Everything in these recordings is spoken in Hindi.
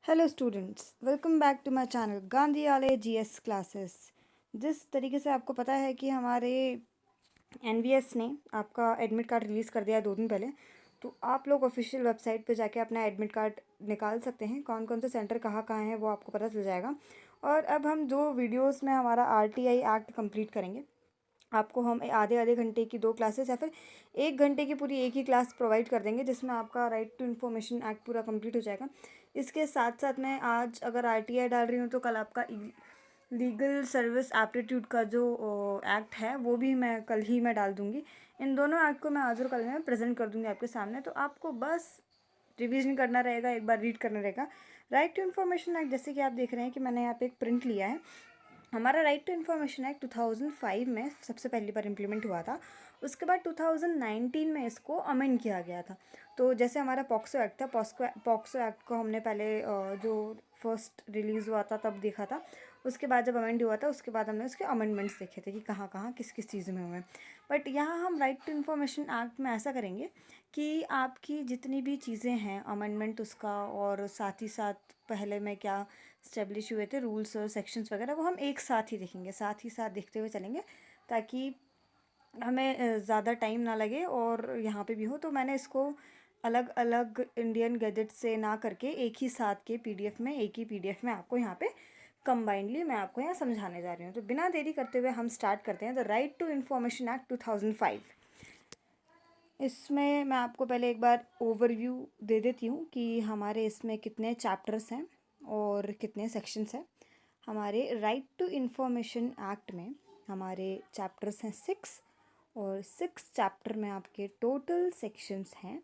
Hello students, welcome back to my channel Gandhi Aalay GS classes. जिस तरीके से आपको पता है कि हमारे एनवीएस ने आपका एडमिट कार्ड रिलीज़ कर दिया 2 दिन पहले, तो आप लोग ऑफिशियल वेबसाइट पे जाके अपना एडमिट कार्ड निकाल सकते हैं। कौन कौन से सेंटर कहाँ कहाँ हैं वो आपको पता चल जाएगा। और अब हम 2 वीडियोज़ में हमारा आरटीआई एक्ट कंप्लीट करेंगे। आपको हम आधे आधे घंटे की 2 क्लासेस या फिर 1 घंटे की पूरी एक ही क्लास प्रोवाइड कर देंगे, जिसमें आपका राइट टू इन्फॉर्मेशन एक्ट पूरा कंप्लीट हो जाएगा। इसके साथ साथ मैं आज अगर आरटीआई डाल रही हूँ तो कल आपका लीगल सर्विस एप्टीट्यूड का जो एक्ट है वो भी मैं कल ही मैं डाल दूँगी। इन दोनों एक्ट को मैं आज और कल में प्रेजेंट कर दूँगी आपके सामने, तो आपको बस रिवीजन करना रहेगा, एक बार रीड करना रहेगा। राइट टू इन्फॉर्मेशन एक्ट, जैसे कि आप देख रहे हैं कि मैंने यहाँ पे एक प्रिंट लिया है। हमारा राइट टू इन्फॉर्मेशन एक्ट 2005 में सबसे पहली बार इम्प्लीमेंट हुआ था। उसके बाद 2019 में इसको अमेंड किया गया था। तो जैसे हमारा पॉक्सो एक्ट था, पॉक्सो एक्ट को हमने पहले जो फर्स्ट रिलीज़ हुआ था तब देखा था। उसके बाद जब अमेंड हुआ था उसके बाद हमने उसके अमेंडमेंट्स देखे थे कि कहाँ कहाँ किस किस चीज़ में हुए। बट यहाँ हम राइट टू इन्फॉर्मेशन एक्ट में ऐसा करेंगे कि आपकी जितनी भी चीज़ें हैं अमेंडमेंट उसका, और साथ ही साथ पहले में क्या स्टेब्लिश हुए थे रूल्स और सेक्शंस वगैरह, वो हम एक साथ ही देखेंगे, साथ ही साथ देखते हुए चलेंगे, ताकि हमें ज़्यादा टाइम ना लगे और यहाँ पे भी हो। तो मैंने इसको अलग अलग इंडियन गैजेट से ना करके एक ही साथ के पीडीएफ में, एक ही पीडीएफ में आपको यहाँ पे कंबाइंडली मैं आपको यहाँ समझाने जा रही हूँ। तो बिना देरी करते हुए हम स्टार्ट करते हैं the right to information act 2005। इसमें मैं आपको पहले एक बार ओवरव्यू दे देती हूँ कि हमारे इसमें कितने चैप्टर्स हैं और कितने सेक्शंस हैं। हमारे राइट टू इन्फॉर्मेशन एक्ट में हमारे चैप्टर्स हैं 6, और 6 चैप्टर में आपके टोटल सेक्शंस हैं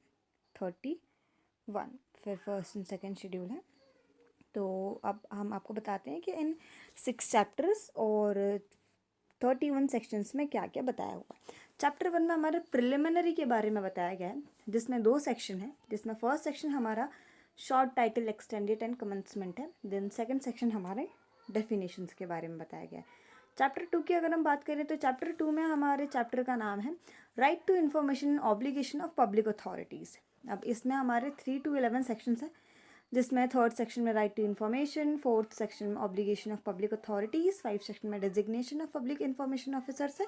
31। फिर फर्स्ट एंड सेकेंड शेड्यूल है। तो अब हम आपको बताते हैं कि इन 6 चैप्टर्स और 31 सेक्शंस में क्या क्या बताया हुआ है। चैप्टर 1 में हमारे प्रिलिमिनरी के बारे में बताया गया है, जिसमें 2 सेक्शन है, जिसमें फर्स्ट सेक्शन हमारा short title extended and commencement है। देन सेकंड सेक्शन हमारे डेफिनेशंस के बारे में बताया गया है। चैप्टर 2 की अगर हम बात करें तो चैप्टर 2 में हमारे चैप्टर का नाम है right to information obligation of public authorities. अब इसमें हमारे 3 to 11 सेक्शंस हैं, जिसमें थर्ड सेक्शन में right to information, fourth section में obligation of public authorities, 5 section में designation of public information officers है,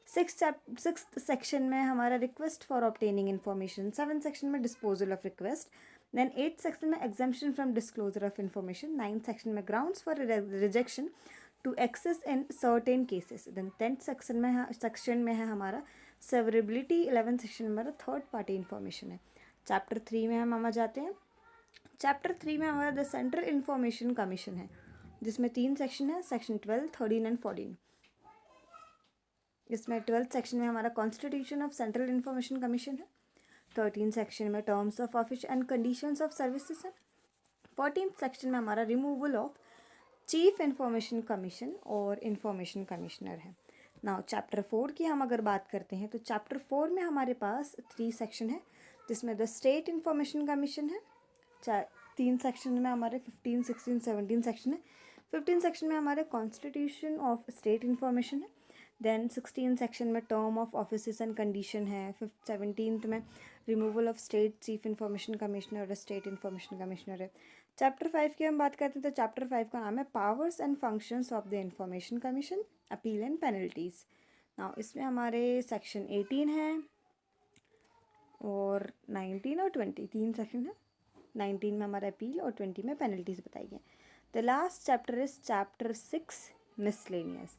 सिक्स सेक्शन में हमारा request for obtaining information, 7 section में disposal of request, then 8 section में exemption from disclosure of information, 9 section में grounds for rejection to access in certain cases, then 10th section में है हमारा सेवरेबिलिटी, 11th सेक्शन में हमारा थर्ड पार्टी इन्फॉर्मेशन है। चैप्टर 3 में हम जाते हैं। चैप्टर 3 में हमारा द सेंट्रल इन्फॉर्मेशन कमीशन है, जिसमें 3 सेक्शन है, सेक्शन 12, 13 एंड 14। इसमें 12th सेक्शन में हमारा constitution of central information commission है। 13 सेक्शन में terms of office and conditions of services है। 14th सेक्शन में हमारा removal of chief information commission और इन्फॉर्मेशन कमिश्नर है। नाउ चैप्टर 4 की हम अगर बात करते हैं तो चैप्टर 4 में हमारे पास 3 सेक्शन है, जिसमें द स्टेट इन्फॉर्मेशन कमीशन है। 3 सेक्शन में हमारे 15, 16, 17 सेक्शन है। 15 सेक्शन में हमारे कॉन्स्टिट्यूशन ऑफ स्टेट इन्फॉर्मेशन है। देन 16 सेक्शन में term of office and condition है। 17th में removal of state chief information commissioner और स्टेट इन्फॉर्मेशन कमिश्नर है। चैप्टर 5 की हम बात करते हैं तो चैप्टर 5 का नाम है powers and functions of the information commission, appeal and penalties. Now इसमें हमारे सेक्शन 18 है और 19 और 20, 3 सेक्शन है। 19 में हमारा अपील और 20 में पेनल्टीज बताई गई। The last chapter is chapter 6 miscellaneous.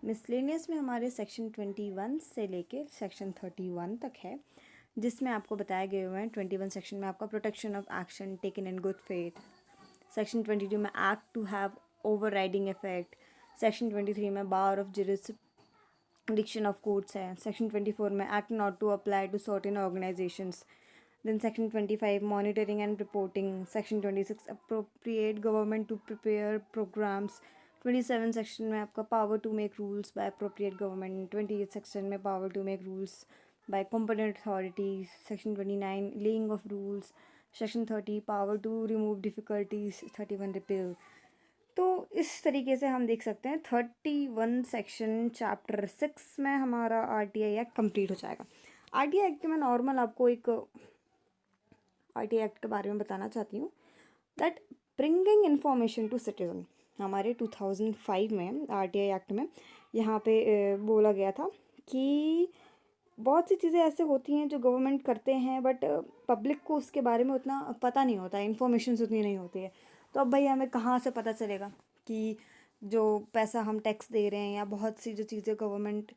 Miscellaneous में हमारे सेक्शन 21 से लेके सेक्शन 31 तक है, जिसमें आपको बताए गए हुए हैं 21 सेक्शन में आपका protection of action taken in good faith, section 22 में act to have overriding effect, section 23 में bar of jurisdiction of courts है, सेक्शन 24 में act not to apply to certain organisations, then section 25 monitoring and reporting, section 26 appropriate government to prepare programs, 27 section में आपका power to make rules by appropriate government, 28 section में power to make rules by competent authorities, section 29 laying of rules, section 30 power to remove difficulties, 31 repeal। तो इस तरीके से हम देख सकते हैं 31 सेक्शन चैप्टर 6 में हमारा आरटीआई एक्ट कंप्लीट हो जाएगा। आरटीआई एक्ट में नॉर्मल आपको एक आरटीआई एक्ट के बारे में बताना चाहती हूँ that bringing information to citizen. हमारे 2005 में आरटीआई एक्ट में यहाँ पे बोला गया था कि बहुत सी चीज़ें ऐसे होती हैं जो गवर्नमेंट करते हैं बट पब्लिक को उसके बारे में उतना पता नहीं होता है, इन्फॉर्मेशन उतनी नहीं होती है। तो अब भाई हमें कहाँ से पता चलेगा कि जो पैसा हम टैक्स दे रहे हैं या बहुत सी जो चीज़ें गवर्नमेंट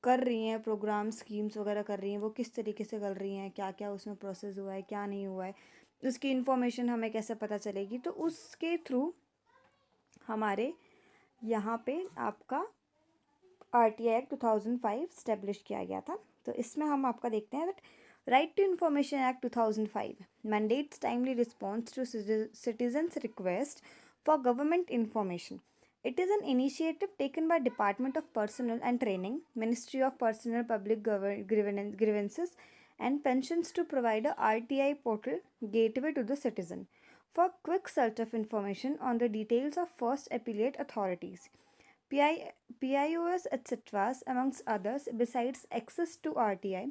कर रही हैं, प्रोग्राम स्कीम्स वगैरह कर रही हैं, वो किस तरीके से कर रही हैं, क्या क्या उसमें प्रोसेस हुआ है, क्या नहीं हुआ है, उसकी इन्फॉर्मेशन हमें कैसे पता चलेगी। तो उसके थ्रू हमारे यहाँ पे आपका आरटीआई एक्ट 2005 स्टेब्लिश किया गया था। तो इसमें हम आपका देखते हैं that right to information act 2005 mandates timely response to citizens request for government information. It is an initiative taken by Department of Personnel and Training, Ministry of Personnel, Public Grievances and Pensions to provide a RTI portal gateway to the citizen for quick search of information on the details of first appellate authorities, PIOS, etc. amongst others. Besides access to RTI,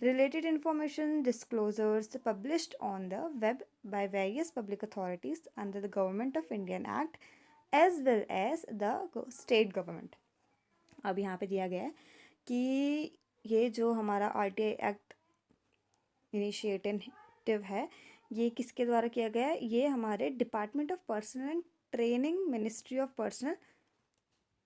related information disclosures published on the web by various public authorities under the Government of Indian Act as well as the state government. अब यहाँ पे दिया गया है कि ये जो हमारा आरटीआई एक्ट इनिशिएटिव है ये किसके द्वारा किया गया है, ये हमारे department of personal and training, ministry of personal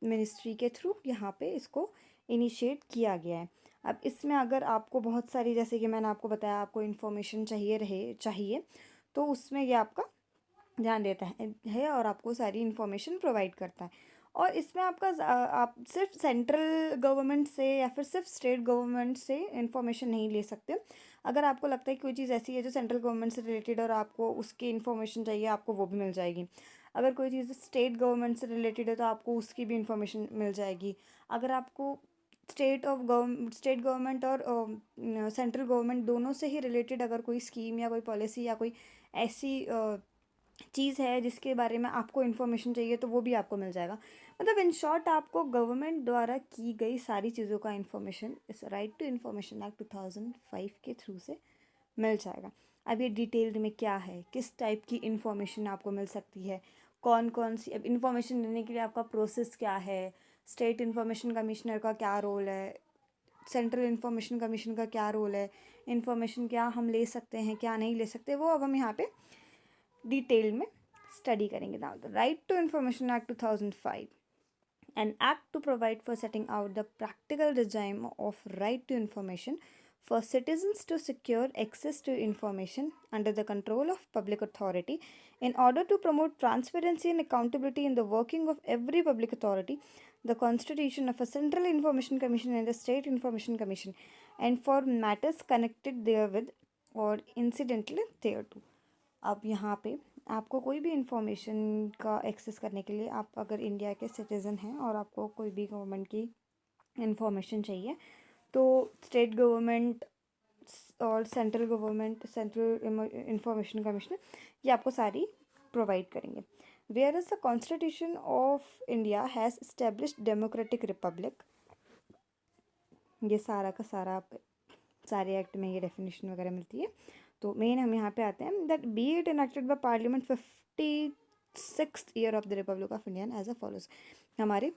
ministry के थ्रू यहाँ पे इसको इनिशिएट किया गया है। अब इसमें अगर आपको बहुत सारी, जैसे कि मैंने आपको बताया, आपको इन्फॉर्मेशन चाहिए तो उसमें ये आपका ध्यान देता है और आपको सारी इन्फॉर्मेशन प्रोवाइड करता है। और इसमें आपका आप सिर्फ सेंट्रल गवर्नमेंट से या फिर सिर्फ स्टेट गवर्नमेंट से इन्फॉर्मेशन नहीं ले सकते। अगर आपको लगता है कि कोई चीज़ ऐसी है जो सेंट्रल गवर्नमेंट से रिलेटेड और आपको उसकी इन्फॉर्मेशन चाहिए, आपको वो भी मिल जाएगी। अगर कोई चीज़ स्टेट गवर्नमेंट से रिलेटेड है तो आपको उसकी भी इन्फॉर्मेशन मिल जाएगी। अगर आपको स्टेट गवर्नमेंट और सेंट्रल गवर्नमेंट दोनों से ही रिलेटेड अगर कोई स्कीम या कोई पॉलिसी या कोई ऐसी चीज़ है जिसके बारे में आपको इन्फॉर्मेशन चाहिए तो वो भी आपको मिल जाएगा। मतलब इन शॉर्ट आपको गवर्नमेंट द्वारा की गई सारी चीज़ों का इन्फॉर्मेशन इस राइट टू इन्फॉर्मेशन एक्ट 2005 के थ्रू से मिल जाएगा। अब ये डिटेल्ड में क्या है, किस टाइप की इन्फॉर्मेशन आपको मिल सकती है, कौन कौन सी, अब इन्फॉर्मेशन देने के लिए आपका प्रोसेस क्या है, स्टेट इन्फॉर्मेशन कमिश्नर का क्या रोल है, सेंट्रल इन्फॉर्मेशन कमीशन का क्या रोल है, इन्फॉर्मेशन क्या हम ले सकते हैं क्या नहीं ले सकते, वो अब हम यहाँ पे डिटेल में स्टडी करेंगे। Now the right to information act 2005, an act to provide for setting out the practical regime of right to information for citizens to secure access to information under the control of public authority in order to promote transparency and accountability in the working of every public authority, the constitution of a central information commission and a state information commission, and for matters connected therewith or incidental thereto. अब यहाँ पे आपको कोई भी इंफॉर्मेशन का एक्सेस करने के लिए, आप अगर इंडिया के सिटीज़न हैं और आपको कोई भी गवर्नमेंट की इंफॉर्मेशन चाहिए तो स्टेट गवर्नमेंट और central government, central information commissioner, ये आपको सारी प्रोवाइड करेंगे। Where is the constitution of India has established democratic republic, ये सारा का सारा सारे एक्ट में ये डेफिनेशन वगैरह मिलती है। तो मेन हम यहाँ पे आते हैं that be it enacted by parliament 56th year of the republic of India as a follows. हमारे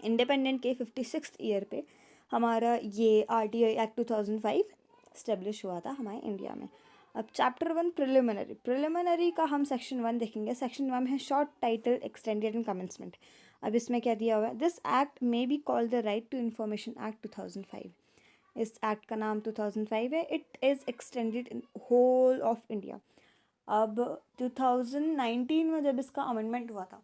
इंडिपेंडेंट के 56th ईयर पे हमारा ये आरटीआई एक्ट 2005 स्टेब्लिश हुआ था हमारे इंडिया में। अब चैप्टर 1 प्रिलिमिनरी का हम सेक्शन 1 देखेंगे। सेक्शन 1 है short title extended and commencement. अब इसमें क्या दिया हुआ है, this act may be called the right to information act 2005। इस एक्ट का नाम 2005 है। It is extended in whole of India. अब 2019 में जब इसका अमेंडमेंट हुआ था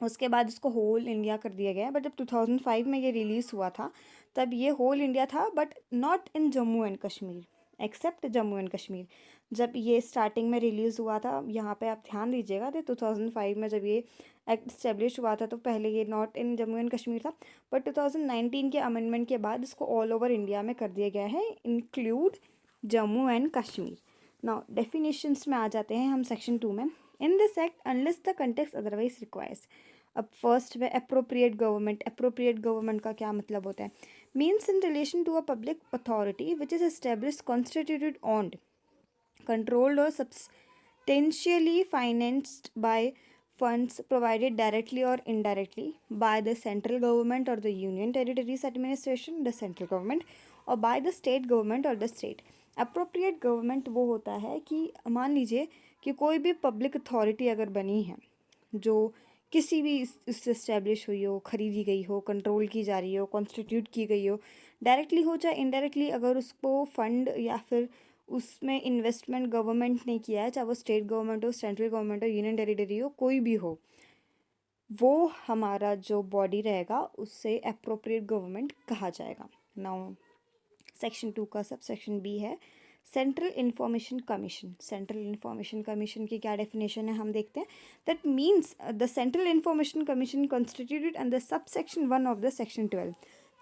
उसके बाद इसको होल इंडिया कर दिया गया, बट जब 2005 में ये रिलीज़ हुआ था तब ये होल इंडिया था, but not in Jammu and Kashmir, except Jammu and Kashmir. जब ये स्टार्टिंग में रिलीज़ हुआ था, यहाँ पे आप ध्यान दीजिएगा, तो 2005 में जब ये एक्ट स्टेब्लिश हुआ था तो पहले ये not in Jammu and Kashmir था, बट 2019 के अमेंडमेंट के बाद इसको ऑल ओवर इंडिया में कर दिया गया है, include Jammu and Kashmir. Now definitions में आ जाते हैं हम सेक्शन 2 में। In this act unless the context otherwise requires. अब फर्स्ट में अप्रोप्रिएट गवर्नमेंट। अप्रोप्रिएट गवर्नमेंट का क्या मतलब होता है, means in relation to a public authority which is establish constituted on controlled और potentially financed by funds provided directly or indirectly by the central government or the union territories administration, the central government, or by the state government or the state. Appropriate government वो होता है कि मान लीजिए कि कोई भी पब्लिक अथॉरिटी अगर बनी है जो किसी भी इससे इस्टेब्लिश हुई हो, खरीदी गई हो, कंट्रोल की जा रही हो, कॉन्स्टिट्यूट की गई हो, डायरेक्टली हो चाहे इनडायरेक्टली, अगर उसको फंड या फिर उसमें इन्वेस्टमेंट गवर्नमेंट ने किया है, चाहे वो स्टेट गवर्नमेंट हो, सेंट्रल गवर्नमेंट हो, यूनियन टेरिटरी हो, कोई भी हो, वो हमारा जो बॉडी रहेगा उससे अप्रोप्रिएट गवर्नमेंट कहा जाएगा. नाउ सेक्शन 2 का सब सेक्शन बी है central information commission. Central information commission की क्या डेफिनेशन है हम देखते हैं. That means the central information commission constituted under sub section 1 of the section 12.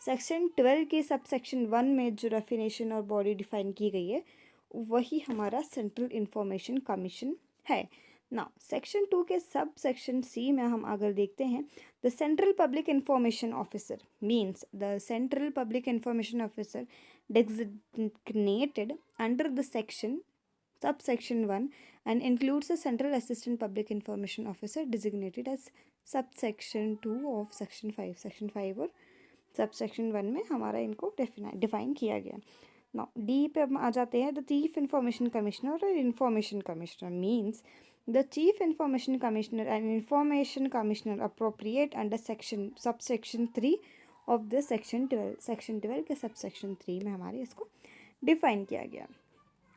Section 12 के सब सेक्शन 1 में जो डेफिनेशन और बॉडी डिफाइन की गई है वही हमारा सेंट्रल इंफॉर्मेशन कमीशन है. नाउ सेक्शन 2 के सब सेक्शन सी में हम अगर देखते हैं the central public information officer means the central public information officer designated under the section subsection 1 and includes a central assistant public information officer designated as subsection 2 of section 5. section 5 और subsection 1 में हमारा इनको डिफाइन किया गया. नाउ डी पे हम आ जाते हैं. द चीफ इंफॉर्मेशन कमिश्नर और information commissioner means the chief information commissioner and information commissioner appropriate under section subsection 3 of the section 12. Section 12 के सब सेक्शन 3 में हमारे इसको डिफाइन किया गया.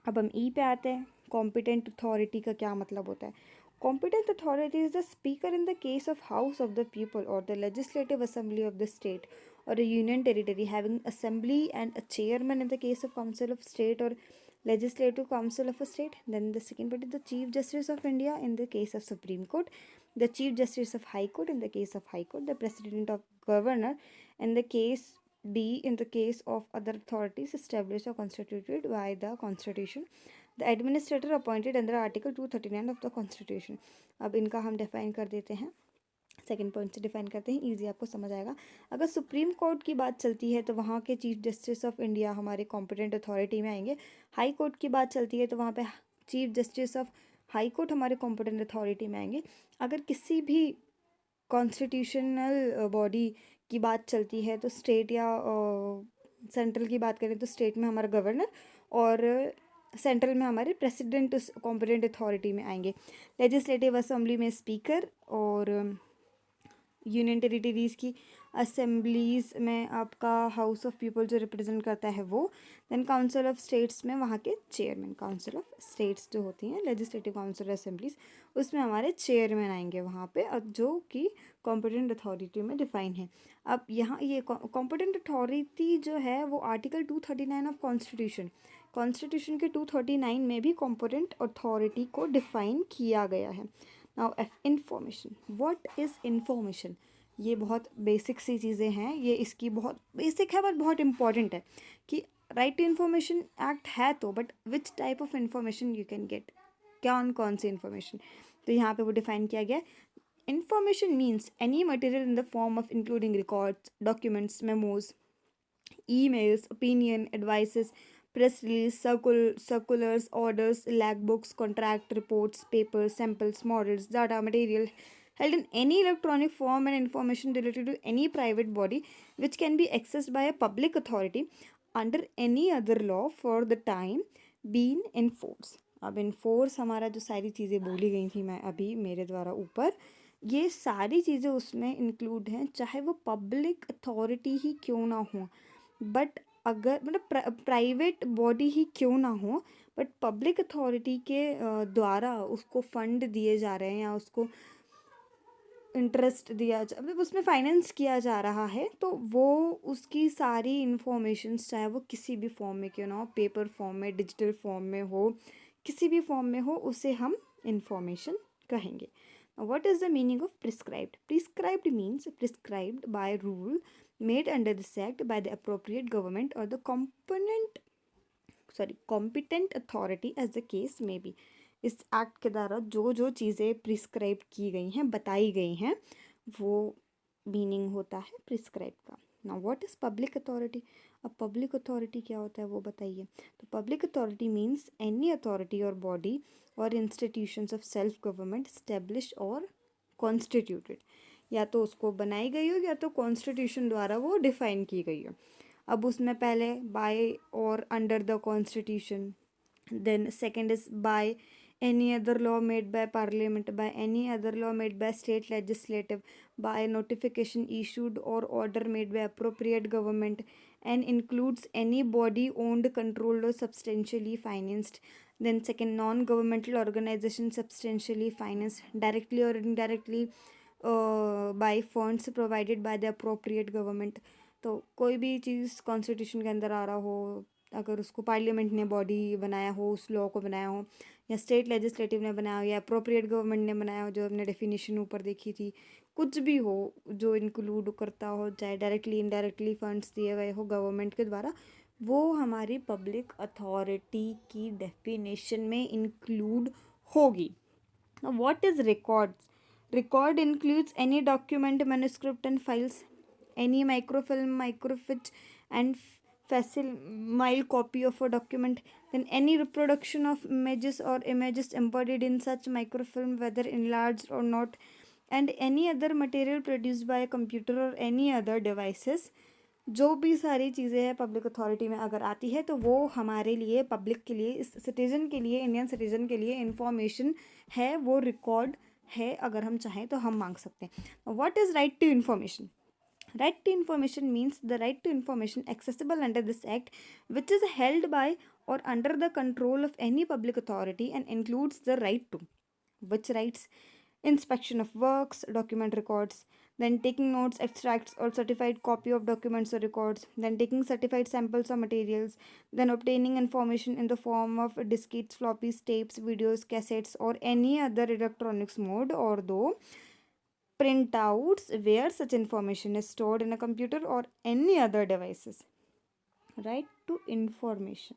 अब हम ई पे आते हैं. कॉम्पिटेंट अथॉरिटी का क्या मतलब होता है. Competent authority is the speaker in the case of house of the people or the legislative assembly of the state or a union territory having assembly and a chairman in the case of council of state or legislative council of a state. Then the second part is the chief justice of India in the case of Supreme Court, the chief justice of High Court in the case of High Court, the president of governor in the case D in the case of other authorities established or constituted by the constitution, the administrator appointed under article 239 of the constitution. अब इनका हम डिफाइन कर देते हैं. सेकेंड पॉइंट से डिफाइन करते हैं, इजी आपको समझ आएगा. अगर सुप्रीम कोर्ट की बात चलती है तो वहाँ के चीफ जस्टिस ऑफ इंडिया हमारे कॉम्पिटेंट अथॉरिटी में आएंगे. हाई कोर्ट की बात चलती है तो वहाँ पे chief justice of high court हमारे कॉम्पिटेंट अथॉरिटी में आएंगे. अगर किसी भी कॉन्स्टिट्यूशनल बॉडी की बात चलती है तो स्टेट या सेंट्रल की बात करें तो स्टेट में हमारा गवर्नर और सेंट्रल में हमारे प्रेसिडेंट उस कॉम्पिटेंट अथॉरिटी में आएंगे. लेजिस्लेटिव असेंबली में स्पीकर और यूनियन टेरिटरीज़ की असेंबलीज़ में आपका हाउस ऑफ पीपल जो रिप्रेजेंट करता है वो. देन काउंसिल ऑफ स्टेट्स में वहाँ के चेयरमैन. काउंसिल ऑफ स्टेट्स जो होती हैं लेजिस्लेटिव काउंसिल असेंबलीज उसमें हमारे चेयरमैन आएंगे वहाँ पे जो कि कॉम्पिटेंट अथॉरिटी में डिफाइन है. अब यहाँ ये कॉम्पिटेंट अथॉरिटी जो है वो आर्टिकल 239 ऑफ कॉन्स्टिट्यूशन के 239 में भी कॉम्पिटेंट अथॉरिटी को डिफाइन किया गया है. Now information. What is information. ये बहुत बेसिक सी चीज़ें हैं. ये इसकी बहुत बेसिक है बट बहुत इंपॉर्टेंट है कि राइट टू इन्फॉर्मेशन एक्ट है तो but which type of information you can get. कौन सी इंफॉर्मेशन. तो यहाँ पे वो डिफाइन किया गया. Information means any material in the form of including records, documents, memos, emails, opinion, advices, press release, circulars, orders, lag books, contract reports, papers, samples, models, data, material held in any electronic form and information related to any private body which can be accessed by a public authority under any other law for the time being in force. अब इन फोर्स हमारा जो सारी चीज़ें बोली गई थी मैं अभी मेरे द्वारा ऊपर, ये सारी चीज़ें उसमें इंक्लूड हैं चाहे वो पब्लिक अथॉरिटी ही क्यों ना हो. बट अगर मतलब प्राइवेट बॉडी ही क्यों ना हो बट पब्लिक अथॉरिटी के द्वारा उसको फंड दिए जा रहे हैं या उसको इंटरेस्ट दिया मतलब उसमें फाइनेंस किया जा रहा है तो वो उसकी सारी इंफॉर्मेशंस चाहे वो किसी भी फॉर्म में क्यों ना हो, पेपर फॉर्म में, डिजिटल फॉर्म में हो, किसी भी फॉर्म में हो, उसे हम इंफॉर्मेशन कहेंगे. What is the meaning of prescribed? Prescribed means prescribed by rule made under this act by the appropriate government or the competent authority as the case may be. इस एक्ट के द्वारा जो चीज़ें प्रिस्क्राइब की गई हैं, बताई गई हैं, वो मीनिंग होता है प्रिस्क्राइब का. Now what is public authority. अब पब्लिक अथॉरिटी क्या होता है वो बताइए। तो public authority means any authority और बॉडी और institutions of self government establish और कॉन्स्टिट्यूटेड, या तो उसको बनाई गई हो या तो कॉन्स्टिट्यूशन द्वारा वो डिफाइन की गई हो। अब उसमें पहले बाय और under the constitution, then second is by any other law made by parliament, by any other law made by state legislative, by notification issued or order made by appropriate government, and includes any body owned, controlled or substantially financed. Then second, non-governmental organization substantially financed directly or indirectly by funds provided by the appropriate government. तो कोई भी चीज़ कॉन्स्टिट्यूशन के अंदर आ रहा हो, अगर उसको पार्लियामेंट ने बॉडी बनाया हो, उस लॉ को बनाया हो, या स्टेट लेजिस्लेटिव ने बनाया हो, या अप्रोप्रिएट गवर्नमेंट ने बनाया हो, जो हमने डेफिनेशन ऊपर देखी थी, कुछ भी हो जो इंक्लूड करता हो, चाहे डायरेक्टली इनडायरेक्टली फंड्स दिए गए हो गवर्नमेंट के द्वारा, वो हमारी पब्लिक अथॉरिटी की डेफिनेशन में इंक्लूड होगी। What is records? Record includes any document, manuscript and files, any microfilm, microfiche and facsimile copy of a document, then any reproduction of images or images embodied in such microfilm, whether enlarged or not, and any other material produced by a computer or any other devices। जो भी सारी चीज़ें हैं पब्लिक अथॉरिटी में अगर आती है तो वो हमारे लिए, पब्लिक के लिए, इस सिटीज़न के लिए, इंडियन सिटीज़न के लिए इंफॉर्मेशन है, वो रिकॉर्ड है, अगर हम चाहें तो हम मांग सकते हैं। What is right to information? Right to information means the right to information accessible under this act, which is held by or under the control of any public authority and includes the right to which rights: inspection of works, document records, then taking notes, extracts or certified copy of documents or records, then taking certified samples of materials, then obtaining information in the form of diskettes, floppies, tapes, videos, cassettes or any other electronics mode, or though printouts where such information is stored in a computer or any other devices। Right to information,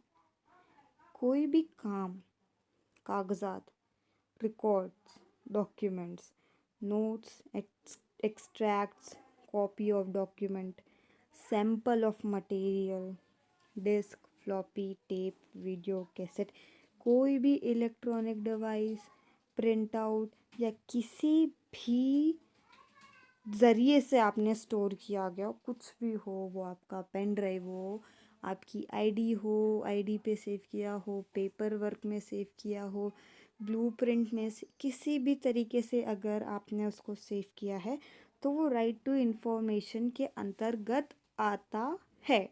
कोई भी काम, कागजात, records, documents, notes, extracts, copy of document, sample of material, disk, floppy, tape, video, cassette, कोई भी इलेक्ट्रॉनिक डिवाइस, प्रिंट आउट या किसी भी ज़रिए से आपने स्टोर किया गया हो, कुछ भी हो, वो आपका पेन ड्राइव हो, आपकी आईडी हो, आईडी पे सेव किया हो, पेपर वर्क में सेव किया हो, ब्लूप्रिंट में किसी भी तरीके से अगर आपने उसको सेव किया है तो वो राइट टू इन्फॉर्मेशन के अंतर्गत आता है।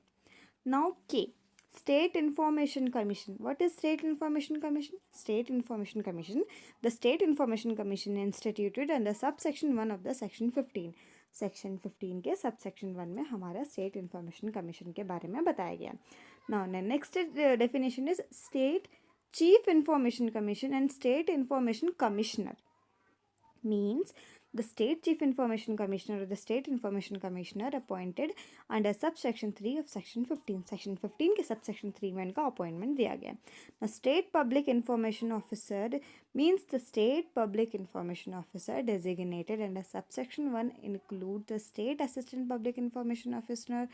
नाउ के State Information Commission. What is State Information Commission? State Information Commission. The State Information Commission instituted under subsection 1 of the section 15. Section 15 के सबसेक्शन 1 में हमारा स्टेट इन्फॉर्मेशन कमीशन के बारे में बताया गया। Now next definition is state chief information commission and state information commissioner. Means the state chief information commissioner or the state information commissioner appointed under subsection 3 of section 15। section 15 के subsection 3 में इनका अपॉइंटमेंट दिया गया। now state public information officer means the state public information officer designated under subsection 1 includes the state assistant public information officer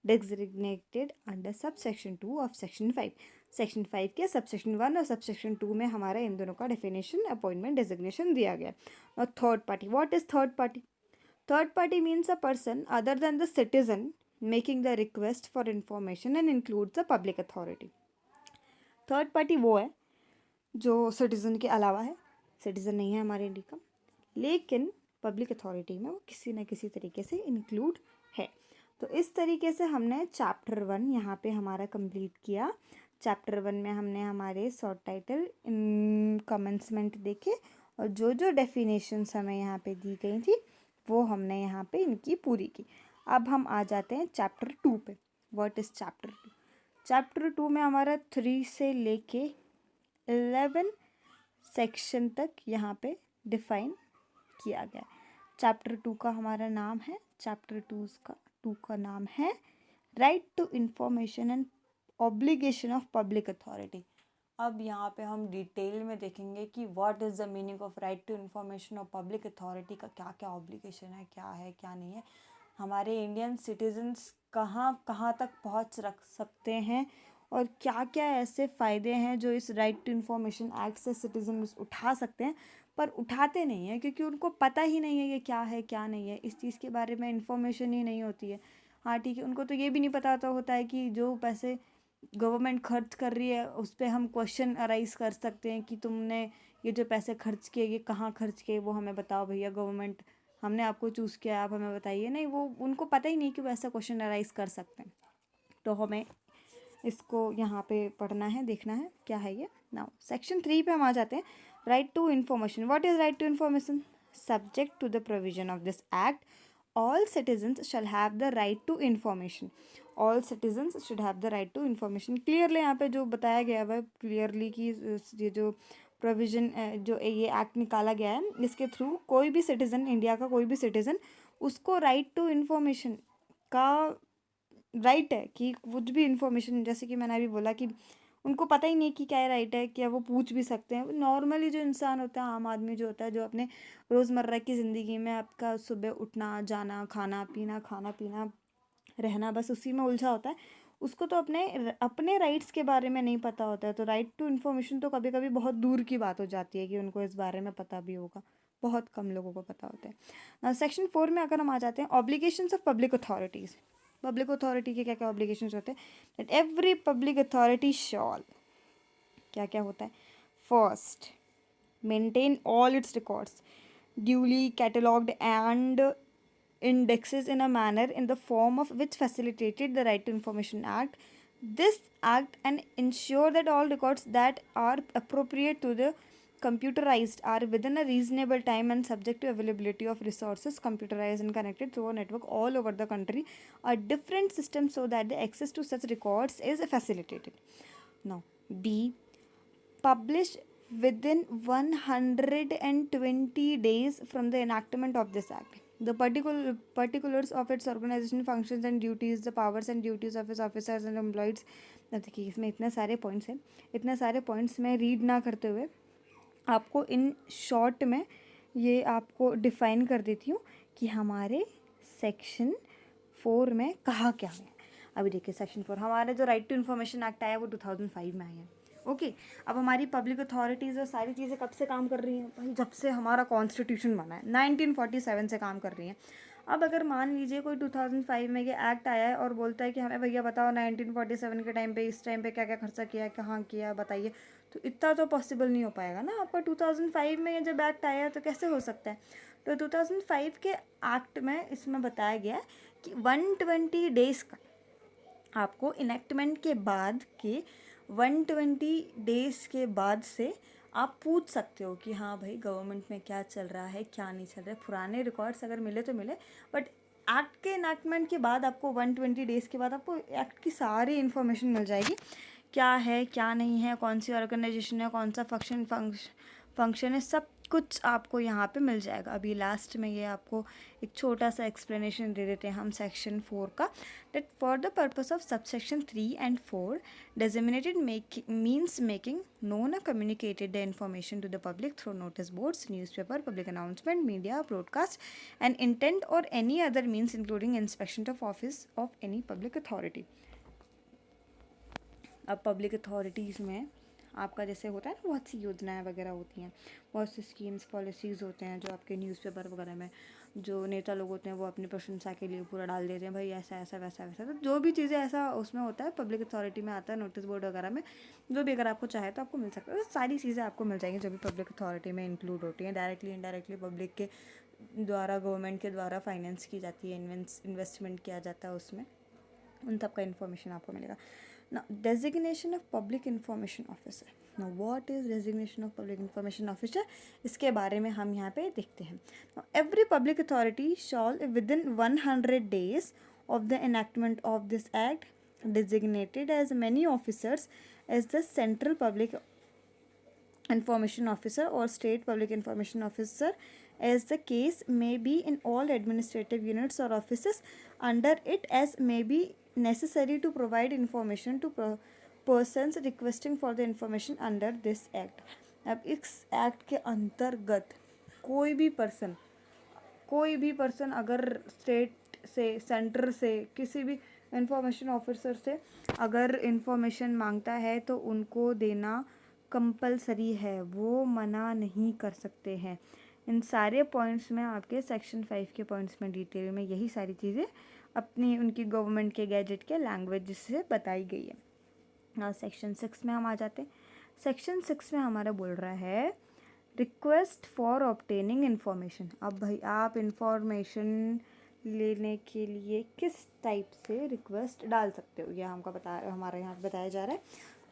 designated under subsection 2 of section 5। Section 5 के सबसेक्शन 1 और सबसेक्शन 2 में हमारा इन दोनों का डेफिनेशन, अपॉइंटमेंट, डेजिग्नेशन दिया गया। और third party, what is third party? Third party means a person other than the citizen making the request for information and includes the public authority. Third party वो है जो सिटीजन के अलावा है, सिटीजन नहीं है हमारे इंडिया का, लेकिन पब्लिक अथॉरिटी में वो किसी न किसी तरीके से इंक्लूड है। तो इस तरीके से हमने चैप्टर 1 यहाँ पे हमारा कंप्लीट किया। चैप्टर 1 में हमने हमारे शॉर्ट टाइटल कमेंसमेंट देखे और जो जो डेफिनेशंस हमें यहाँ पे दी गई थी वो हमने यहाँ पे इनकी पूरी की। अब हम आ जाते हैं चैप्टर 2 पे। What is chapter 2? चैप्टर 2 में हमारा 3 से लेके 11 सेक्शन तक यहाँ पे डिफाइन किया गया। चैप्टर 2 का हमारा नाम है, चैप्टर 2 का नाम है right to information and obligation of public authority. अब यहाँ पे हम डिटेल में देखेंगे कि what is the meaning of right to information of public authority का क्या क्या ऑब्लिगेशन है क्या नहीं है, हमारे इंडियन सिटीजन्स कहाँ कहाँ तक पहुँच रख सकते हैं और क्या क्या ऐसे फ़ायदे हैं जो इस राइट टू इन्फॉर्मेशन एक्ट से सिटीजन उठा सकते हैं, पर उठाते नहीं हैं क्योंकि उनको पता ही नहीं है ये क्या है क्या नहीं है, इस चीज़ के बारे में इन्फॉर्मेशन ही नहीं होती है। हाँ ठीक है, उनको तो ये भी नहीं पता होता है कि जो पैसे गवर्नमेंट खर्च कर रही है उस पर हम क्वेश्चन अराइज कर सकते हैं कि तुमने ये जो पैसे खर्च किए ये कहाँ खर्च किए, वो हमें बताओ भैया, गवर्नमेंट हमने आपको चूज़ किया, आप हमें बताइए। नहीं, वो उनको पता ही नहीं कि वो ऐसा क्वेश्चन अराइज कर सकते हैं। तो हमें इसको यहाँ पे पढ़ना है, देखना है क्या है ये। नाउ सेक्शन 3 पे हम आ जाते हैं। Right to information. What is right to information? Subject to the provision of this act, all citizens shall have the right to information. All citizens should have the right to information. Clearly यहाँ पे जो बताया गया है क्लियरली कि ये जो प्रोविज़न जो ये एक्ट निकाला गया है इसके थ्रू कोई भी सिटीज़न, इंडिया का कोई भी सिटीज़न, उसको राइट टू इन्फॉर्मेशन का राइट है कि कुछ भी इन्फॉर्मेशन, जैसे कि मैंने अभी बोला कि उनको पता ही नहीं कि क्या राइट है, क्या वो पूछ भी सकते हैं। नॉर्मली जो इंसान होता है, आम आदमी जो होता है, जो अपने रोज़मर्रा की ज़िंदगी में आपका सुबह उठना जाना, खाना पीना रहना, बस उसी में उलझा होता है, उसको तो अपने अपने राइट्स के बारे में नहीं पता होता है। तो राइट टू इन्फॉर्मेशन तो कभी कभी बहुत दूर की बात हो जाती है कि उनको इस बारे में पता भी होगा, बहुत कम लोगों को पता होता है। सेक्शन 4 में अगर हम आ जाते हैं, obligations of public authorities. Public authority के क्या क्या ऑब्लिगेशंस होते हैं? That every public authority shawl, क्या क्या होता है? First, maintain all it's records duly catalogued and indexes in a manner in the form of which facilitated the Right to Information Act. This act and ensure that all records that are appropriate to the computerized are within a reasonable time and subject to availability of resources computerized and connected through a network all over the country, a different system so that the access to such records is facilitated. Now B, published within 120 days from the enactment of this act the particulars of its organization, functions and duties, the powers and duties of its officers and employees. अब देखिए इसमें इतने सारे पॉइंट्स हैं, इतने सारे पॉइंट्स मैं रीड ना करते हुए आपको इन शॉर्ट में ये आपको डिफ़ाइन कर देती हूँ कि हमारे सेक्शन 4 में कहा क्या है। अभी देखिए सेक्शन 4, हमारे जो राइट टू इन्फॉर्मेशन एक्ट आया वो 2005 में आया है। ओके, अब हमारी पब्लिक अथॉरिटीज़ और सारी चीज़ें कब से काम कर रही हैं भाई? जब से हमारा कॉन्स्टिट्यूशन बना है 1947 से काम कर रही हैं। अब अगर मान लीजिए कोई 2005 में ये एक्ट आया है और बोलता है कि हमें भैया बताओ 1947 के टाइम पे, इस टाइम पे क्या क्या खर्चा किया, कहाँ किया, बताइए, तो इतना तो पॉसिबल नहीं हो पाएगा ना। आपका 2005 में ये जब एक्ट आया है तो कैसे हो सकता है? तो 2005 के एक्ट में इसमें बताया गया है कि 120 डेज़ का आपको इनेक्टमेंट के बाद के 120 डेज़ के बाद से आप पूछ सकते हो कि हाँ भाई गवर्नमेंट में क्या चल रहा है, क्या नहीं चल रहा है। पुराने रिकॉर्ड्स अगर मिले तो मिले, बट एक्ट के इनेक्टमेंट के बाद आपको 120 डेज़ के बाद आपको एक्ट की सारी इन्फॉर्मेशन मिल जाएगी, क्या है क्या नहीं है, कौन सी ऑर्गेनाइजेशन है, कौन सा फंक्शन है, सब कुछ आपको यहाँ पे मिल जाएगा। अभी लास्ट में ये आपको एक छोटा सा एक्सप्लेनेशन दे देते हैं हम सेक्शन 4 का, that for the purpose of subsection 3 and 4 designated means making known or communicated the information to the public through notice boards, newspaper, public announcement, media, broadcast and intent or any other means including inspection of office of any public authority. अब पब्लिक अथॉरिटीज़ में आपका जैसे होता है ना, बहुत सी योजनाएं वगैरह होती हैं, बहुत सी स्कीम्स पॉलिसीज़ होते हैं जो आपके न्यूज़पेपर वगैरह में जो नेता लोग होते हैं वो अपनी प्रशंसा के लिए पूरा डाल देते हैं, भाई ऐसा ऐसा वैसा वैसा। तो जो भी चीज़ें ऐसा उसमें होता है पब्लिक अथॉरिटी में आता है, नोटिस बोर्ड वगैरह में, जो भी अगर आपको चाहे तो आपको मिल सकता है। तो सारी चीज़ें आपको मिल जाएंगी जो भी पब्लिक अथॉरिटी में इंक्लूड होती हैं, डायरेक्टली इनडायरेक्टली पब्लिक के द्वारा, गवर्नमेंट के द्वारा फाइनेंस की जाती है, इन्वेस्टमेंट किया जाता है, उसमें उन सब का इन्फॉर्मेशन आपको मिलेगा। Now, designation of public information officer. Now, what is designation of public information officer? इसके बारे में हम यहाँ पे देखते हैं। Now, every public authority shall within 100 days of the enactment of this act designated as many officers as the central public information officer or state public information officer as the case may be in all administrative units or offices under it as may be necessary to provide information to persons requesting for the information under this act. अब इस एक्ट के अंतर्गत कोई भी पर्सन अगर स्टेट से, सेंटर से, किसी भी इंफॉर्मेशन ऑफिसर से अगर इंफॉर्मेशन मांगता है तो उनको देना कंपलसरी है, वो मना नहीं कर सकते हैं। इन सारे पॉइंट्स में आपके सेक्शन 5 के पॉइंट्स में डिटेल में यही सारी चीज़ें अपनी उनकी गवर्नमेंट के गैजेट के लैंग्वेज से बताई गई है। ना सेक्शन 6 में हम आ जाते हैं। सेक्शन 6 में हमारा बोल रहा है रिक्वेस्ट फॉर ऑब्टेनिंग इन्फॉर्मेशन। अब भाई आप इंफॉर्मेशन लेने के लिए किस टाइप से रिक्वेस्ट डाल सकते हो, यह हमारे यहाँ बताया जा रहा है।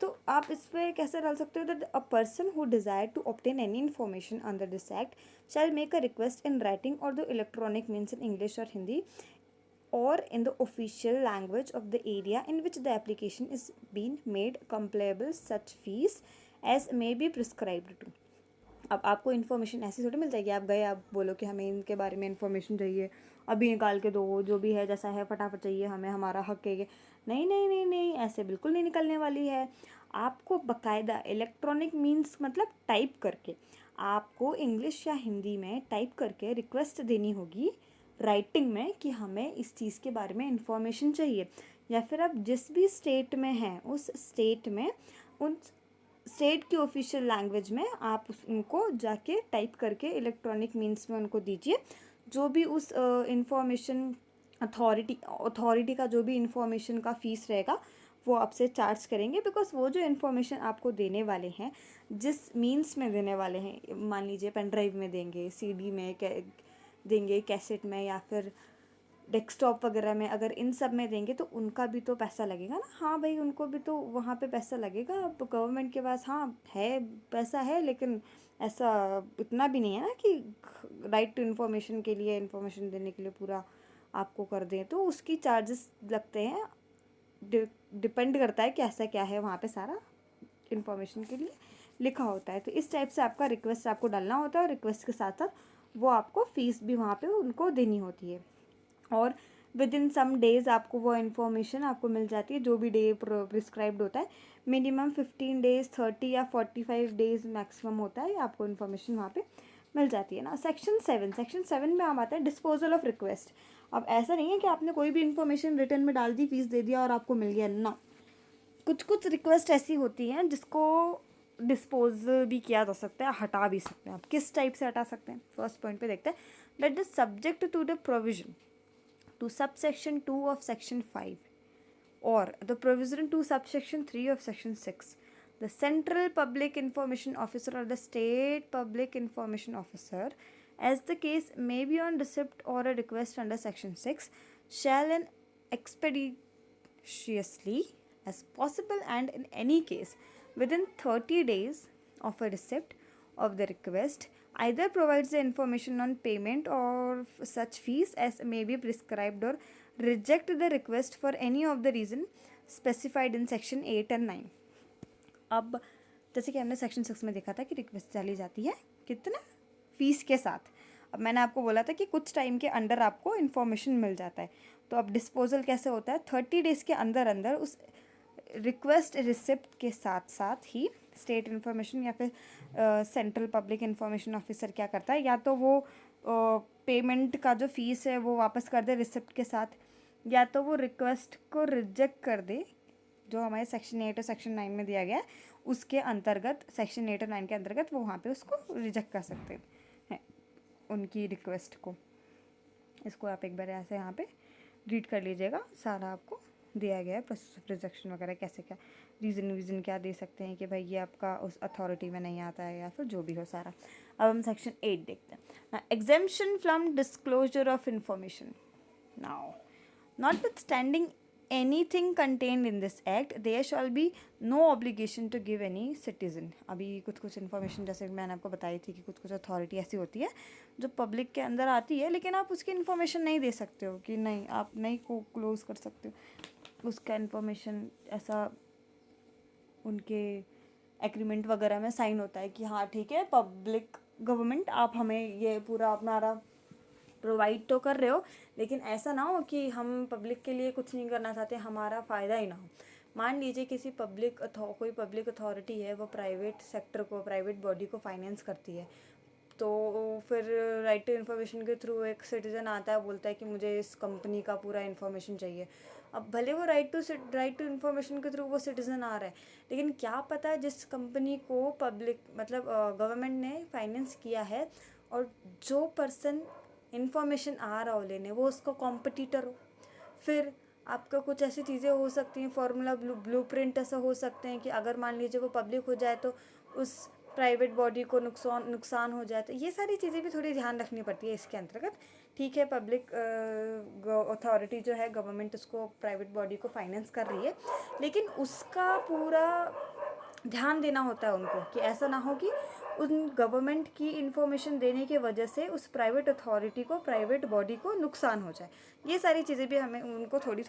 तो आप इस पर कैसे डाल सकते हो, that a person who desire to obtain any information under this act shall make a request in writing or the electronic means in English or Hindi or in the official language of the area in which the application is being made compellable such fees as may be prescribed to। अब आपको इन्फॉर्मेशन ऐसी थोड़ी मिल जाएगी, आप गए आप बोलो कि हमें इनके बारे में इन्फॉर्मेशन चाहिए, अभी निकाल के दो, जो भी है जैसा है फटाफट चाहिए, हमें हमारा हक है। नहीं नहीं नहीं नहीं, ऐसे बिल्कुल नहीं निकलने वाली है। आपको बाकायदा इलेक्ट्रॉनिक मीन्स मतलब टाइप करके, आपको इंग्लिश या हिंदी में टाइप करके रिक्वेस्ट देनी होगी राइटिंग में कि हमें इस चीज़ के बारे में इंफॉर्मेशन चाहिए। या फिर आप जिस भी स्टेट में हैं उस स्टेट में उन स्टेट की ऑफिशियल लैंग्वेज में आप उनको जाके टाइप करके इलेक्ट्रॉनिक मीन्स में उनको दीजिए। जो भी उस इंफॉर्मेशन अथॉरिटी का जो भी इंफॉर्मेशन का फ़ीस रहेगा वो आपसे चार्ज करेंगे, बिकॉज वो जो इन्फॉर्मेशन आपको देने वाले हैं, जिस मीन्स में देने वाले हैं, मान लीजिए पेन ड्राइव में देंगे, सीडी में देंगे, कैसेट में, या फिर डेस्कटॉप वगैरह में, अगर इन सब में देंगे तो उनका भी तो पैसा लगेगा ना। हाँ भाई, उनको भी तो वहाँ पे पैसा लगेगा। अब गवर्नमेंट के पास हाँ है, पैसा है, लेकिन ऐसा इतना भी नहीं है ना कि राइट टू इन्फॉर्मेशन के लिए, इन्फॉर्मेशन देने के लिए पूरा आपको कर दें, तो उसकी चार्जेस लगते हैं। डिपेंड करता है कि ऐसा क्या है वहाँ पे सारा इन्फॉर्मेशन के लिए लिखा होता है। तो इस टाइप से आपका रिक्वेस्ट आपको डालना होता है, और रिक्वेस्ट के साथ साथ वो आपको फ़ीस भी वहाँ पे उनको देनी होती है। और विद इन सम डेज़ आपको वो इन्फॉर्मेशन आपको मिल जाती है, जो भी डे प्रिस्क्राइब्ड होता है। मिनिमम 15 डेज़, 30 या 45 डेज़ मैक्सिमम होता है, आपको इन्फॉर्मेशन वहाँ पे मिल जाती है ना। सेक्शन 7 में हम आते हैं डिस्पोजल ऑफ रिक्वेस्ट। अब ऐसा नहीं है कि आपने कोई भी इन्फॉर्मेशन रिटर्न में डाल दी, फीस दे दिया और आपको मिल गया ना। कुछ कुछ रिक्वेस्ट ऐसी होती हैं जिसको डिस्पोज भी किया जा सकता है, हटा भी सकते हैं। आप किस टाइप से हटा सकते हैं, फर्स्ट पॉइंट पे देखते हैं। That is subject to the provision to subsection 2 of section 5 और the provision to subsection 3 of section 6, the central public information officer or the state public information officer, as the case may be on receipt or a request under section 6, shall an expeditiously as possible and in any case within 30 days of a receipt of the request either provides the information on payment or such fees as may be prescribed or reject the request for any of the reason specified in section 8 and 9। अब जैसे कि हमने सेक्शन 6 में देखा था कि रिक्वेस्ट डाली जाती है कितना, फ़ीस के साथ। अब मैंने आपको बोला था कि कुछ टाइम के अंदर आपको इन्फॉर्मेशन मिल जाता है। तो अब डिस्पोजल कैसे होता है, 30 डेज़ के अंदर अंदर उस रिक्वेस्ट रिसिप्ट के साथ साथ ही स्टेट इन्फॉर्मेशन या फिर सेंट्रल पब्लिक इन्फॉर्मेशन ऑफिसर क्या करता है, या तो वो पेमेंट का जो फ़ीस है वो वापस कर दे रिसिप्ट के साथ, या तो वो रिक्वेस्ट को रिजेक्ट कर दे जो हमारे सेक्शन 8 और सेक्शन 9 में दिया गया है उसके अंतर्गत, सेक्शन 8 और 9 के अंतर्गत वो वहाँ पे उसको रिजेक्ट कर सकते हैं उनकी रिक्वेस्ट को। इसको आप एक बार ऐसे यहाँ पे रीड कर लीजिएगा, सारा आपको दिया गया है प्रोसेस ऑफ रिजेक्शन वगैरह, कैसे क्या रीज़न क्या दे सकते हैं कि भाई ये आपका उस अथॉरिटी में नहीं आता है या फिर जो भी हो सारा। अब हम सेक्शन 8 देखते हैं, exemption from disclosure of information. Now notwithstanding anything contained in this act there shall be no obligation to give any citizen। अभी कुछ इन्फॉर्मेशन जैसे मैंने आपको बताई थी कि कुछ अथॉरिटी ऐसी होती है जो पब्लिक के अंदर आती है, लेकिन आप उसकी इन्फॉर्मेशन नहीं दे सकते हो कि नहीं, आप नहीं को क्लोज कर सकते हो उसका इन्फॉर्मेशन। ऐसा उनके एग्रीमेंट वगैरह में साइन होता है कि हाँ ठीक है, पब्लिक गवर्नमेंट आप हमें ये पूरा हमारा प्रोवाइड तो कर रहे हो, लेकिन ऐसा ना हो कि हम पब्लिक के लिए कुछ नहीं करना चाहते, हमारा फ़ायदा ही ना हो। मान लीजिए किसी कोई पब्लिक अथॉरिटी है, वो प्राइवेट सेक्टर को, प्राइवेट बॉडी को फाइनेंस करती है, तो फिर राइट टू इन्फॉर्मेशन के थ्रू एक सिटीज़न आता है, बोलता है कि मुझे इस कंपनी का पूरा इन्फॉर्मेशन चाहिए। अब भले वो राइट टू इन्फॉर्मेशन के थ्रू वो सिटीज़न आ रहा है, लेकिन क्या पता जिस कंपनी को पब्लिक मतलब गवर्नमेंट ने फाइनेंस किया है और जो पर्सन इन्फॉर्मेशन आ रहा हो लेने वो उसका कॉम्पिटिटर हो। फिर आपका कुछ ऐसी चीज़ें हो सकती हैं, फार्मूला ब्लूप्रिंट ऐसा हो सकते हैं कि अगर मान लीजिए वो पब्लिक हो जाए तो उस प्राइवेट बॉडी को नुकसान हो जाए। तो ये सारी चीज़ें भी थोड़ी ध्यान रखनी पड़ती है इसके अंतर्गत। ठीक है, पब्लिक अथॉरिटी जो है गवर्नमेंट उसको प्राइवेट बॉडी को फाइनेंस कर रही है, लेकिन उसका पूरा ध्यान देना होता है उनको कि ऐसा ना हो कि उन गवर्नमेंट की इन्फॉर्मेशन देने की वजह से उस प्राइवेट अथॉरिटी को प्राइवेट बॉडी को नुकसान हो जाए। ये सारी चीज़ें भी हमें उनको थोड़ी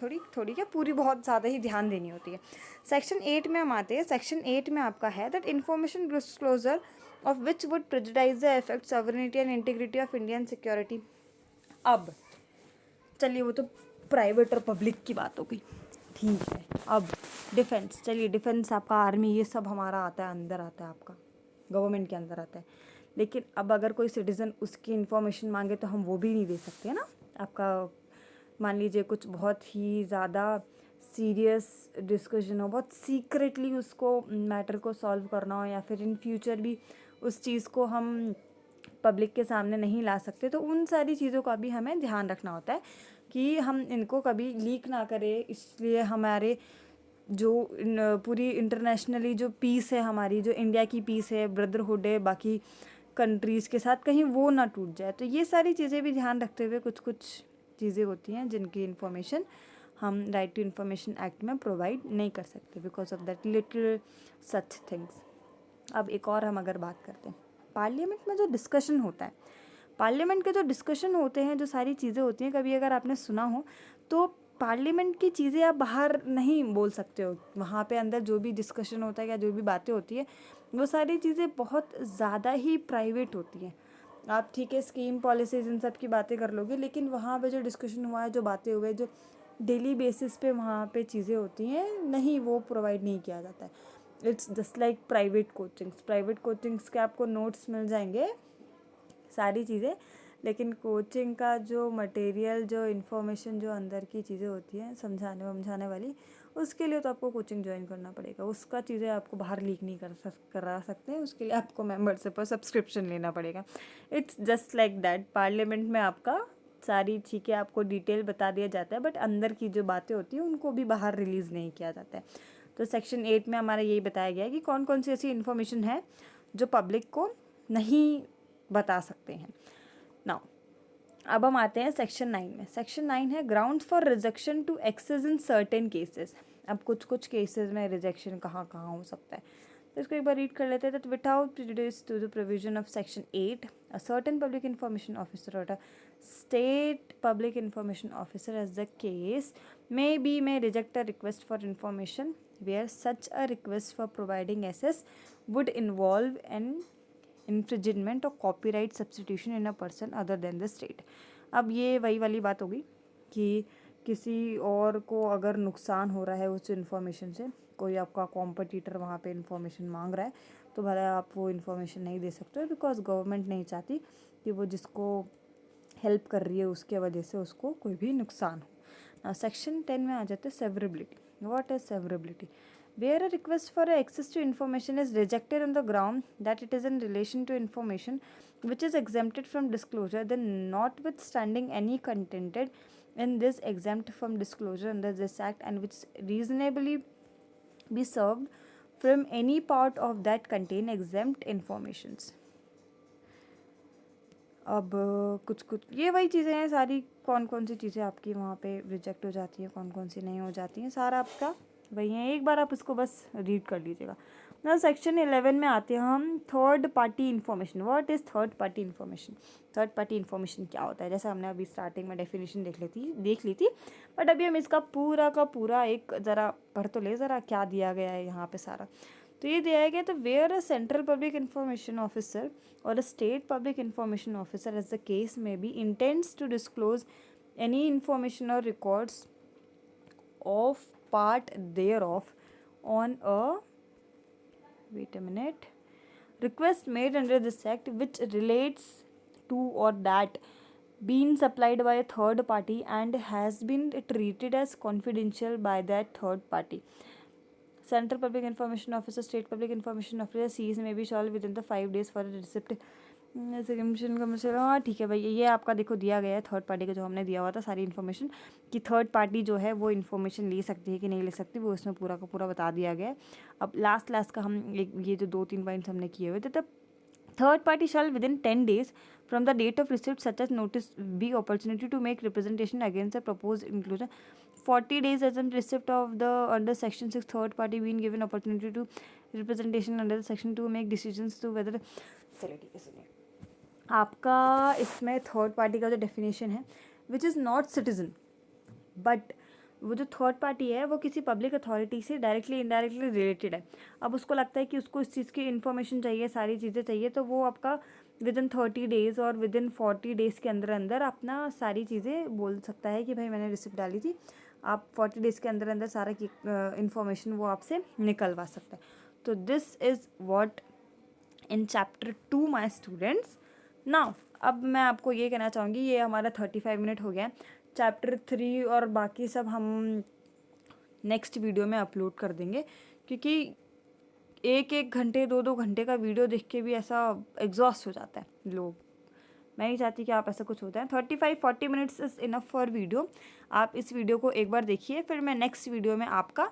क्या पूरी बहुत ज़्यादा ही ध्यान देनी होती है। सेक्शन 8 में हम आते हैं। सेक्शन 8 में आपका है that information disclosure of which would prejudice the effect sovereignty and integrity of Indian security. अब चलिए वो तो प्राइवेट और पब्लिक की बात हो गई, ठीक है। अब डिफेंस, चलिए डिफेंस आपका आर्मी ये सब हमारा आता है, अंदर आता है, आपका गवर्नमेंट के अंदर आता है। लेकिन अब अगर कोई सिटीज़न उसकी इन्फॉर्मेशन मांगे तो हम वो भी नहीं दे सकते हैं ना। आपका मान लीजिए कुछ बहुत ही ज़्यादा सीरियस डिस्कशन हो, बहुत सीक्रेटली उसको मैटर को सॉल्व करना हो, या फिर इन फ्यूचर भी उस चीज़ को हम पब्लिक के सामने नहीं ला सकते, तो उन सारी चीज़ों का भी हमें ध्यान रखना होता है कि हम इनको कभी लीक ना करें। इसलिए हमारे जो पूरी इंटरनेशनली जो पीस है हमारी, जो इंडिया की पीस है, ब्रदरहुड है बाकी कंट्रीज़ के साथ, कहीं वो ना टूट जाए। तो ये सारी चीज़ें भी ध्यान रखते हुए कुछ कुछ चीज़ें होती हैं जिनकी इन्फॉर्मेशन हम राइट टू इन्फॉर्मेशन एक्ट में प्रोवाइड नहीं कर सकते because of that little such things. अब एक और हम अगर बात करते हैं, पार्लियामेंट में जो डिस्कशन होता है, पार्लियामेंट के जो डिस्कशन होते हैं, जो सारी चीज़ें होती हैं, कभी अगर आपने सुना हो तो पार्लियामेंट की चीज़ें आप बाहर नहीं बोल सकते हो। वहाँ पे अंदर जो भी डिस्कशन होता है या जो भी बातें होती है वो सारी चीज़ें बहुत ज़्यादा ही प्राइवेट होती हैं। आप ठीक है स्कीम पॉलिसीज़ इन सब की बातें कर लोगे, लेकिन वहाँ पे जो डिस्कशन हुआ है, जो बातें हुए, जो डेली बेसिस पे वहाँ पे चीज़ें होती हैं, नहीं वो प्रोवाइड नहीं किया जाता है। It's just like private coachings के आपको नोट्स मिल जाएंगे सारी चीज़ें, लेकिन कोचिंग का जो मटेरियल, जो इन्फॉर्मेशन, जो अंदर की चीज़ें होती हैं समझाने वाली, उसके लिए तो आपको कोचिंग ज्वाइन करना पड़ेगा। उसका चीज़ें आपको बाहर लीक नहीं करा सकते हैं, उसके लिए आपको मेंबरशिप पर सब्सक्रिप्शन लेना पड़ेगा। It's just like that. Parliament में आपका सारी चीज़ें आपको डिटेल बता दिया जाता है, बट अंदर की जो बातें होती हैं उनको भी बाहर रिलीज़ नहीं किया जाता है। तो सेक्शन 8 में हमारा यही बताया गया है कि कौन कौन सी ऐसी इन्फॉर्मेशन है जो पब्लिक को नहीं बता सकते हैं। नाउ अब हम आते हैं सेक्शन 9 में। सेक्शन 9 है grounds for rejection to access in certain cases. अब कुछ केसेस में रिजेक्शन कहाँ कहाँ हो सकता है, तो इसको एक बार रीड कर लेते हैं। That without prejudice to the provision of section 8 a certain public information officer or state public information officer as the case may reject a request for information where such a request for providing access would involve an infringement or copyright substitution in a person other than the state। अब ये वही वाली बात होगी कि किसी और को अगर नुकसान हो रहा है उस इन्फॉर्मेशन से, कोई आपका कॉम्पिटिटर वहाँ पे इन्फॉर्मेशन मांग रहा है, तो भला आप वो इन्फॉर्मेशन नहीं दे सकते बिकॉज गवर्नमेंट नहीं चाहती कि वो जिसको हेल्प कर रही है उसके वजह से उसको कोई भी नुकसान हो। सेक्शन 10 में आ जाते हैं severability. What is severability? Where a request for access to information is rejected on the ground that it is in relation to information which is exempted from disclosure, then notwithstanding any contented in this exempt from disclosure under this act and which reasonably be served from any part of that contain exempt informations। अब कुछ ये वही चीज़ें हैं सारी, कौन कौन सी चीज़ें आपकी वहाँ पे रिजेक्ट हो जाती हैं, कौन कौन सी नहीं हो जाती हैं, सारा आपका वही है। एक बार आप इसको बस रीड कर लीजिएगा ना। सेक्शन 11 में आते हैं हम third party information. What is third party information? Third party information क्या होता है? जैसे हमने अभी स्टार्टिंग में डेफिनेशन देख ली थी, बट अभी हम इसका पूरा का पूरा एक ज़रा पढ़ तो ले ज़रा क्या दिया गया है यहाँ पर सारा। तो ये दिया गया तो where a central public information officer or a state public information officer as the case may be intends to disclose any information or records of part thereof on a request made under this act which relates to or that been supplied by a third party and has been treated as confidential by that third party. Central Public Information Officer, State Public Information Officer sees may be solved within the 5 days for the receipt. Commercial, हाँ ठीक है भाई, ये आपका देखो दिया गया है थर्ड पार्टी का, जो हमने दिया हुआ था सारी इन्फॉर्मेशन कि थर्ड पार्टी जो है वो इन्फॉर्मेशन ले सकती है कि नहीं ले सकती, वो इसमें पूरा का पूरा बता दिया गया है. अब लास्ट का हम ये जो 2-3 पॉइंट्स हमने किए हुए थे, तब third party shall within 10 days from the date of receipt such as notice be opportunity to make representation against the proposed inclusion. 40 days as a receipt of the under section 6 third party being given opportunity to representation under the section to make decisions to whether. चलिए ठीक है, सुनिए आपका इसमें थर्ड पार्टी का जो डेफिनेशन है, which is not citizen, but वो जो थर्ड पार्टी है वो किसी पब्लिक अथॉरिटी से डायरेक्टली इनडायरेक्टली रिलेटेड है. अब उसको लगता है कि उसको इस चीज़ की इन्फॉर्मेशन चाहिए, सारी चीज़ें चाहिए, तो वो आपका विद इन 30 डेज़ और विद इन 40 डेज़ के अंदर अंदर अपना सारी चीज़ें बोल सकता है कि भाई मैंने रिसिप्ट डाली थी. आप 40 डेज़ के अंदर अंदर सारा इन्फॉर्मेशन वो आपसे निकलवा सकता है. तो this is what in chapter 2 my students. Now अब मैं आपको ये कहना चाहूँगी, ये हमारा 35 मिनट हो गया. चैप्टर 3 और बाकी सब हम नेक्स्ट वीडियो में अपलोड कर देंगे, क्योंकि 1-1 घंटे 2-2 घंटे का वीडियो देख के भी ऐसा एग्जॉस्ट हो जाता है लोग. मैं नहीं चाहती कि आप ऐसा कुछ होता है. 35-40 minutes is enough for video. आप इस वीडियो को एक बार देखिए, फिर मैं नेक्स्ट वीडियो में आपका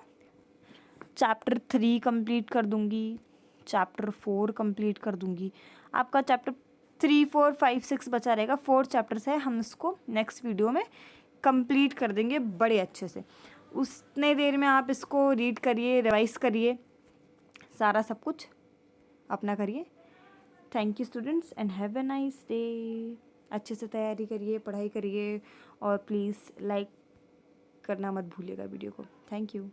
चैप्टर 3 कंप्लीट कर दूँगी, चैप्टर 4 कंप्लीट कर दूँगी. आपका चैप्टर 3, 4, 5, 6 बचा रहेगा. 4 चैप्टर्स है, हम इसको नेक्स्ट वीडियो में कंप्लीट कर देंगे बड़े अच्छे से. उतने देर में आप इसको रीड करिए, रिवाइज करिए, सारा सब कुछ अपना करिए. Thank you students and have a nice day. अच्छे से तैयारी करिए, पढ़ाई करिए, और प्लीज़ लाइक करना मत भूलिएगा वीडियो को. Thank you.